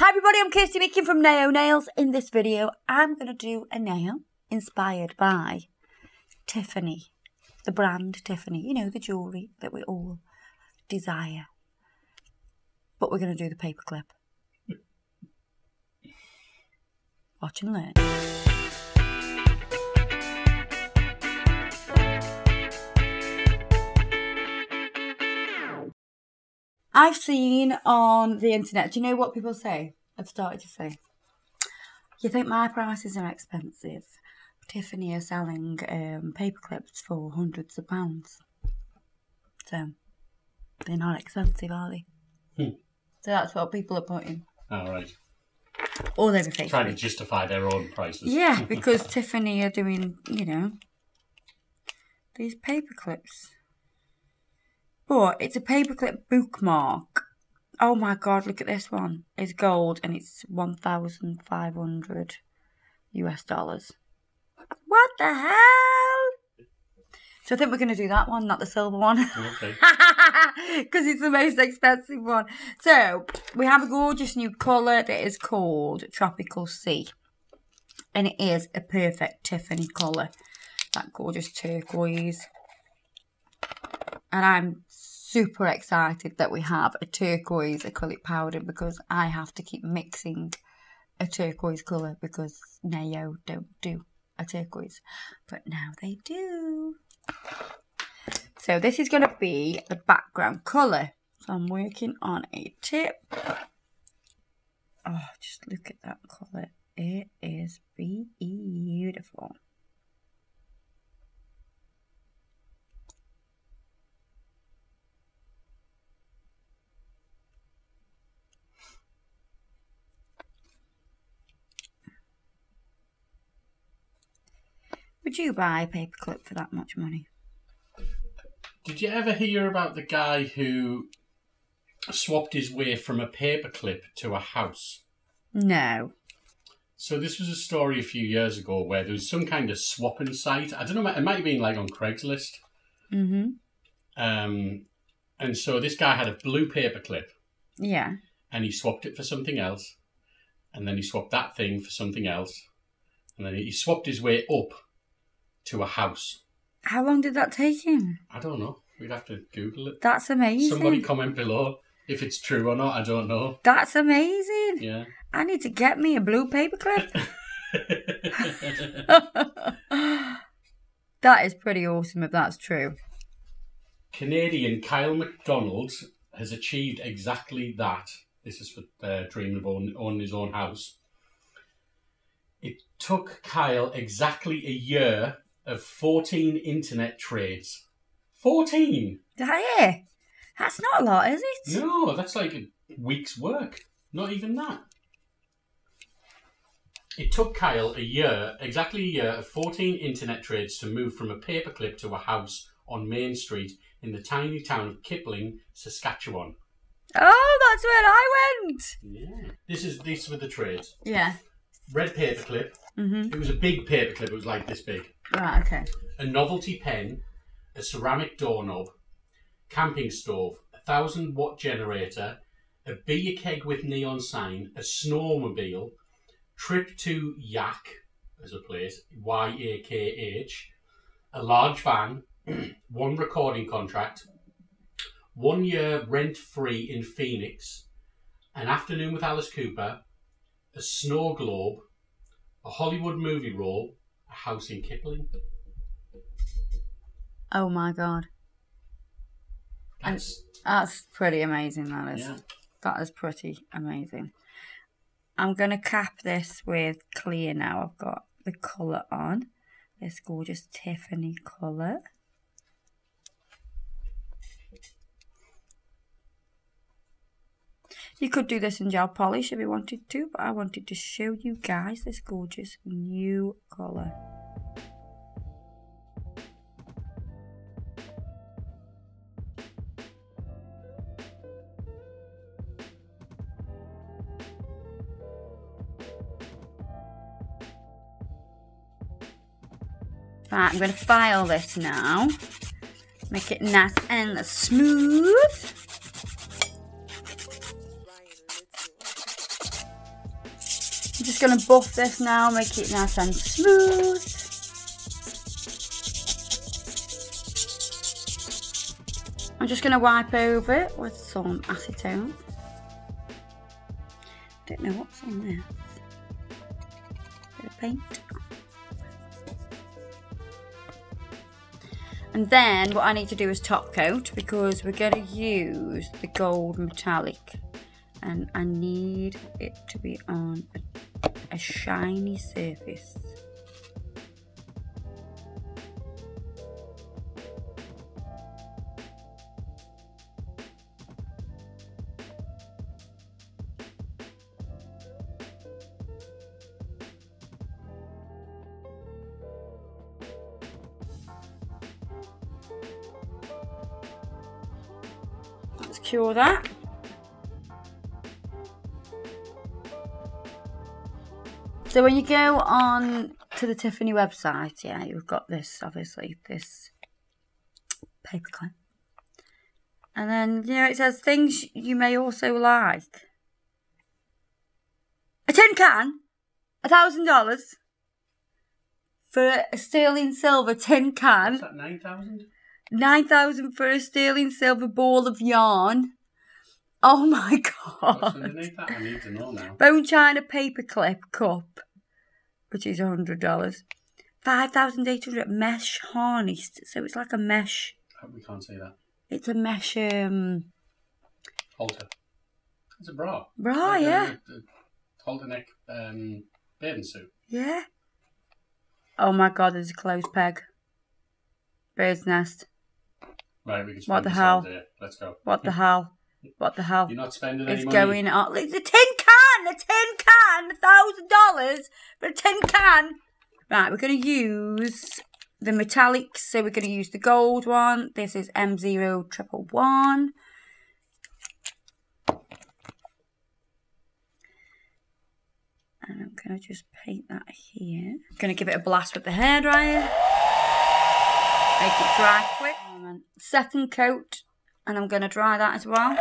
Hi everybody, I'm Kirsty Meakin from Nao Nails. In this video, I'm going to do a nail inspired by Tiffany, the brand Tiffany. You know, the jewellery that we all desire. But we're going to do the paperclip. Watch and learn. I've seen on the internet, do you know what people say? I've started to say, you think my prices are expensive? Tiffany are selling paper clips for hundreds of pounds. So, they're not expensive, are they? So that's what people are putting. Oh, right. All over Facebook. Trying to justify their own prices. Yeah, because Tiffany are doing, you know, these paper clips. But it's a paperclip bookmark. Oh my god, look at this one. It's gold and it's $1,500 US. What the hell? So I think we're going to do that one, not the silver one. Okay. Because it's the most expensive one. So we have a gorgeous new colour that is called Tropical Sea. And it is a perfect Tiffany colour. That gorgeous turquoise. And I'm super excited that we have a turquoise acrylic powder because I have to keep mixing a turquoise colour because Nao don't do a turquoise. But now they do. So this is going to be the background colour. So I'm working on a tip. Oh, just look at that colour. It is beautiful. Would you buy a paperclip for that much money? Did you ever hear about the guy who swapped his way from a paperclip to a house? No. So this was a story a few years ago where there was some kind of swapping site. I don't know, it might have been like on Craigslist. Mm-hmm. And so this guy had a blue paperclip. Yeah. And he swapped it for something else. And then he swapped that thing for something else. And then he swapped his way up to a house. How long did that take him? I don't know. We'd have to Google it. That's amazing. Somebody comment below if it's true or not. I don't know. That's amazing. Yeah. I need to get me a blue paperclip. That is pretty awesome if that's true. Canadian Kyle McDonald has achieved exactly that. This is for dream of owning his own house. It took Kyle exactly a year of 14 internet trades. 14? Yeah. That's not a lot, is it? No, that's like a week's work. Not even that. It took Kyle exactly a year of 14 internet trades to move from a paperclip to a house on Main Street in the tiny town of Kipling, Saskatchewan. Oh, that's where I went. Yeah. These were the trades. Yeah. Red paperclip. Mm-hmm. It was a big paperclip. It was like this big. Right, okay. A novelty pen, a ceramic doorknob, camping stove, a 1,000-watt generator, a beer keg with neon sign, a snowmobile, trip to Yak as a place, Y-A-K-H, a large van, one recording contract, 1 year rent-free in Phoenix, an afternoon with Alice Cooper, a snow globe, a Hollywood movie role, a house in Kipling. Oh my god. That's pretty amazing, that is. Yeah. That is pretty amazing. I'm going to cap this with clear now. I've got the colour on. This gorgeous Tiffany colour. You could do this in gel polish if you wanted to, but I wanted to show you guys this gorgeous new colour. Right, I'm going to file this now. Make it nice and smooth. I'm just going to buff this now, make it nice and smooth. I'm just going to wipe over it with some acetone. Don't know what's on there. Bit of paint. And then what I need to do is top coat, because we're going to use the gold metallic. And I need it to be on a shiny surface. Let's cure that. So when you go on to the Tiffany website, yeah, you've got this, obviously, this paperclip. And then, you know, it says things you may also like. A tin can, $1,000 for a sterling silver tin can. What's that, 9,000? 9,000 for a sterling silver ball of yarn. Oh my god. What's underneath that? I need to know now. Bone china paperclip cup, which is $100. 5,800 mesh harnessed. So it's like a mesh. We can't say that. It's a mesh Halter. It's a bra. Bra, yeah. Halter neck bathing suit. Yeah. Oh my god, there's a clothes peg. Bird's nest. Right, we can spend What the this hell? all day. Let's go. What the hell? What the hell? You're not spending any It's money. going on. It's a tin can! A tin can! $1,000 for a tin can! Right, we're going to use the metallics. So we're going to use the gold one. This is M0111. And I'm going to just paint that here. I'm going to give it a blast with the hairdryer. Make it dry quick. And then second coat. And I'm going to dry that as well.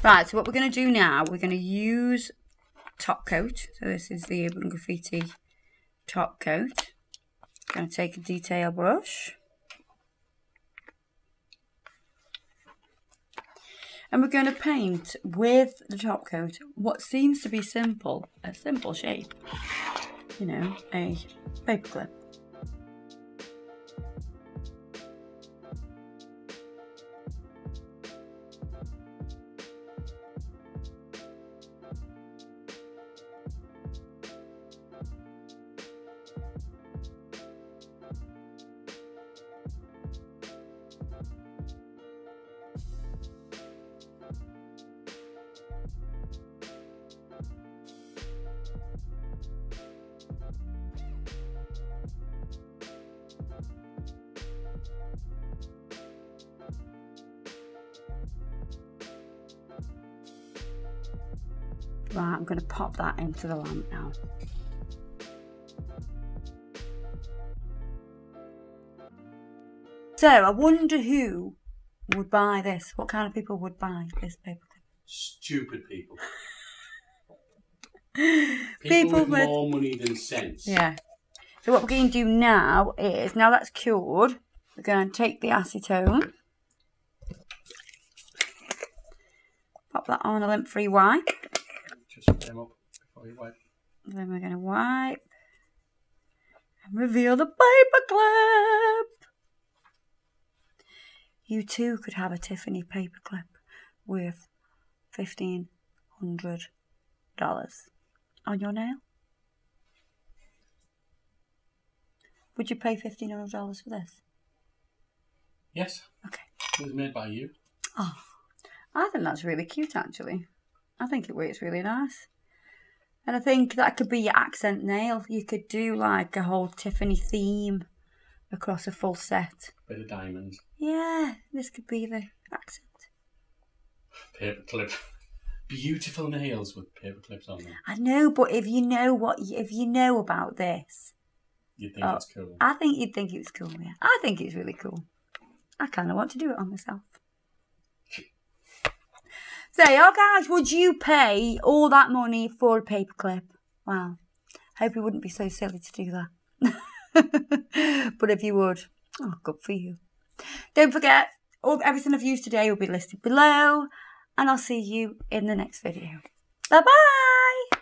Right, so what we're going to do now, we're going to use top coat. So this is the Urban Graffiti top coat. I'm going to take a detail brush. And we're going to paint with the top coat what seems to be simple, a simple shape. You know, a paperclip. Right, I'm going to pop that into the lamp now. So, I wonder who would buy this. What kind of people would buy this paperclip? Stupid people. People with more money than sense. Yeah. So what we're going to do now is, now that's cured, we're going to take the acetone. Pop that on a lint-free wipe. Just put them up before you wipe. Then we're going to wipe and reveal the paperclip. You too could have a Tiffany paperclip worth $1,500 on your nail. Would you pay $1,500 for this? Yes. Okay. It was made by you. Oh, I think that's really cute actually. I think it works really nice. And I think that could be your accent nail. You could do like a whole Tiffany theme across a full set. Bit of diamonds. Yeah, this could be the accent. Paperclip. Beautiful nails with paperclips on them. I know, but if you know about this, You'd think it's cool. I think you'd think it's cool, yeah. I think it's really cool. I kind of want to do it on myself. So, oh guys, would you pay all that money for a paperclip? Wow. Hope you wouldn't be so silly to do that. But if you would, oh, good for you. Don't forget, everything I've used today will be listed below. And I'll see you in the next video. Bye-bye.